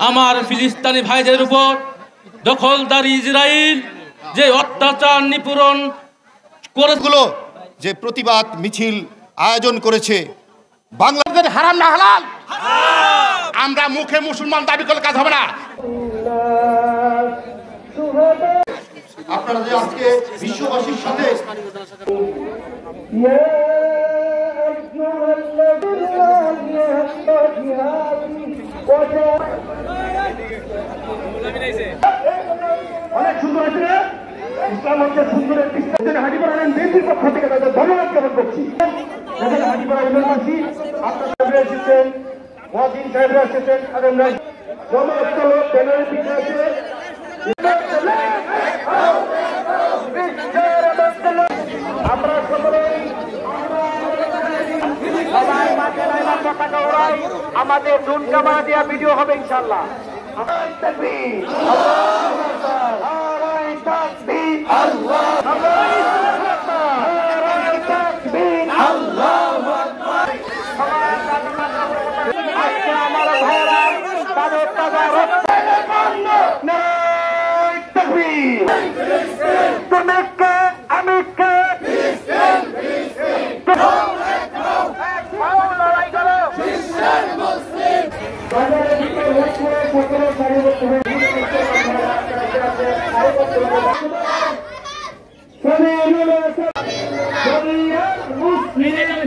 আমার ফিলিস্তিনি ভাইদের উপর দখলদার ইসরায়েল যে অত্যাচার নিপীড়ন করেগুলো যে প্রতিবাদ মিছিল আয়োজন করেছে, বাংলাদেশের হারাম না হালাল, আমরা মুখে মুসলমান দাবি করলে কাজ হবে না। আপনারা যে আজকে বিশ্ববাসীর সাথে অনেক সুন্দর আছে। ইসলাম হচ্ছে সুন্দরের হাজিপাড়া বিএনপির পক্ষ থেকে তাদের ধন্যবাদ জ্ঞাপন করছি। হাজিপাড়া ইউনিভার্সিটি আপনারা এসেছেন, মহাদিন সাহেবরা এসেছেন, সমস্ত লোক ব্যানারের পিছনে আছে। আমরা সকলেই সবাই মাঠে লাইলা পতাকা ওড়াই, আমাদের ড্রোন ক্যামেরা দেওয়া ভিডিও হবে ইনশাআল্লাহ। Muslim